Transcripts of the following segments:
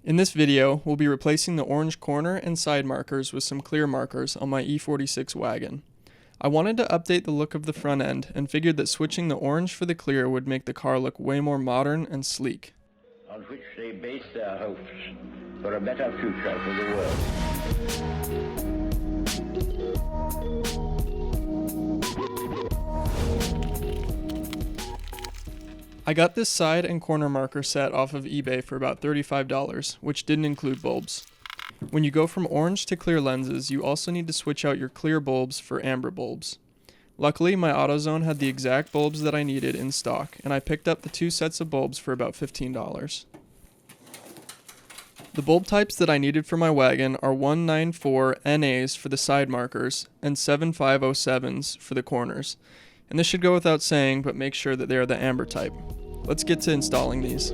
In this video, we'll be replacing the orange corner and side markers with some clear markers on my E46 Wagon. I wanted to update the look of the front end and figured that switching the orange for the clear would make the car look way more modern and sleek. On which they base their hopes for a better future for the world. I got this side and corner marker set off of eBay for about $35, which didn't include bulbs. When you go from orange to clear lenses, you also need to switch out your clear bulbs for amber bulbs. Luckily, my AutoZone had the exact bulbs that I needed in stock, and I picked up the two sets of bulbs for about $15. The bulb types that I needed for my wagon are 194 NAs for the side markers and 7507s for the corners. And this should go without saying, but make sure that they are the amber type. Let's get to installing these.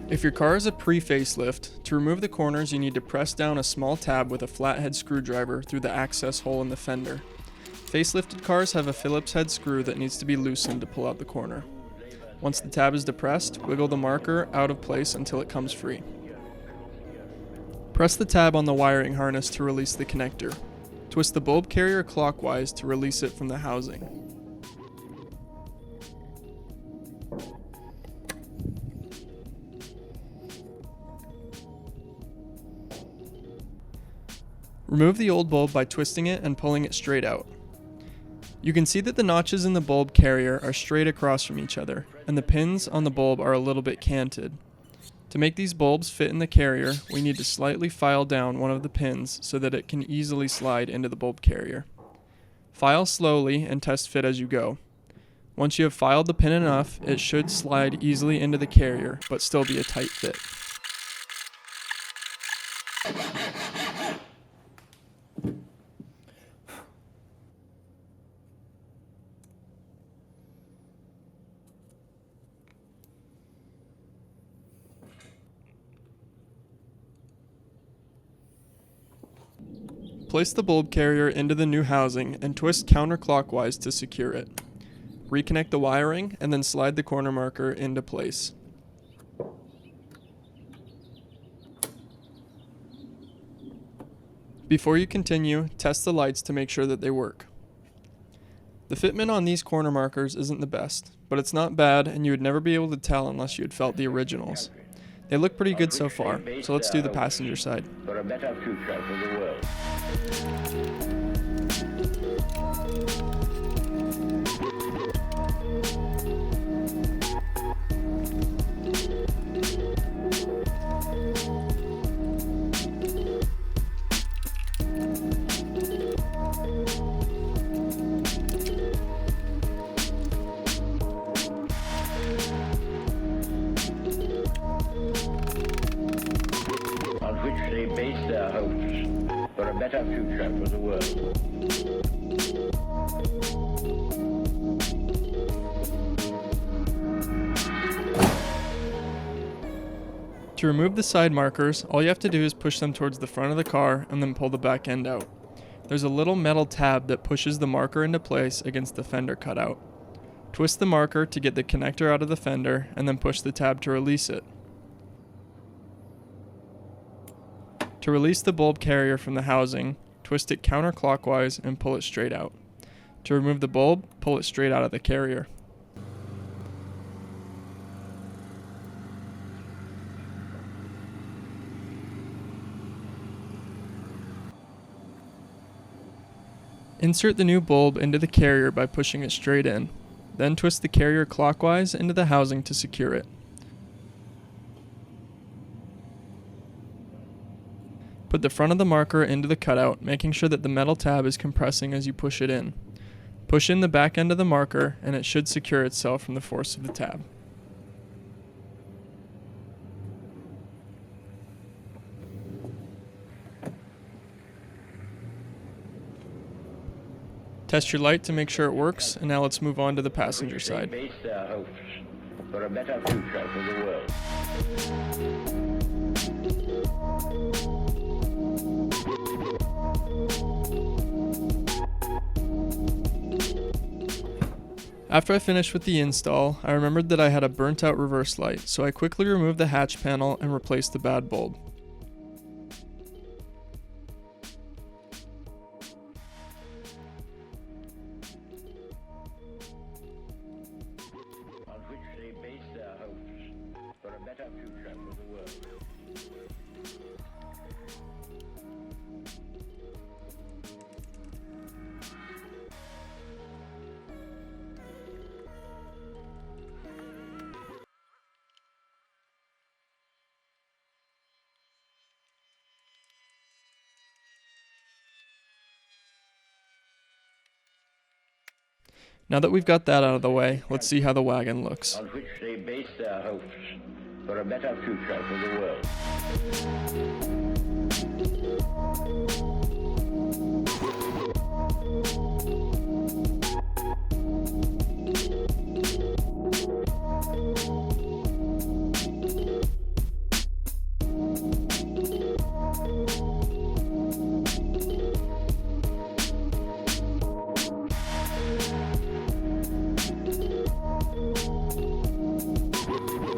If your car is a pre-facelift, to remove the corners you need to press down a small tab with a flathead screwdriver through the access hole in the fender. Facelifted cars have a Phillips head screw that needs to be loosened to pull out the corner. Once the tab is depressed, wiggle the marker out of place until it comes free. Press the tab on the wiring harness to release the connector. Twist the bulb carrier clockwise to release it from the housing. Remove the old bulb by twisting it and pulling it straight out. You can see that the notches in the bulb carrier are straight across from each other, and the pins on the bulb are a little bit canted. To make these bulbs fit in the carrier, we need to slightly file down one of the pins so that it can easily slide into the bulb carrier. File slowly and test fit as you go. Once you have filed the pin enough, it should slide easily into the carrier, but still be a tight fit. Place the bulb carrier into the new housing and twist counterclockwise to secure it. Reconnect the wiring and then slide the corner marker into place. Before you continue, test the lights to make sure that they work. The fitment on these corner markers isn't the best, but it's not bad and you would never be able to tell unless you had felt the originals. They look pretty good so far, so let's do the passenger side. For a better future for the world. On which they base their hopes for a better future for the world. To remove the side markers, all you have to do is push them towards the front of the car and then pull the back end out. There's a little metal tab that pushes the marker into place against the fender cutout. Twist the marker to get the connector out of the fender and then push the tab to release it. To release the bulb carrier from the housing, twist it counterclockwise and pull it straight out. To remove the bulb, pull it straight out of the carrier. Insert the new bulb into the carrier by pushing it straight in. Then twist the carrier clockwise into the housing to secure it. Put the front of the marker into the cutout, making sure that the metal tab is compressing as you push it in. Push in the back end of the marker and it should secure itself from the force of the tab. Test your light to make sure it works, and now let's move on to the passenger side. Base their hopes for a better future for the world. After I finished with the install, I remembered that I had a burnt out reverse light, so I quickly removed the hatch panel and replaced the bad bulb. On which they base their hopes for a better future for the world. Now that we've got that out of the way, let's see how the wagon looks. On which they base their hopes for a better future for the world.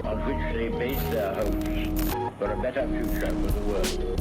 On which they base their hopes for a better future for the world.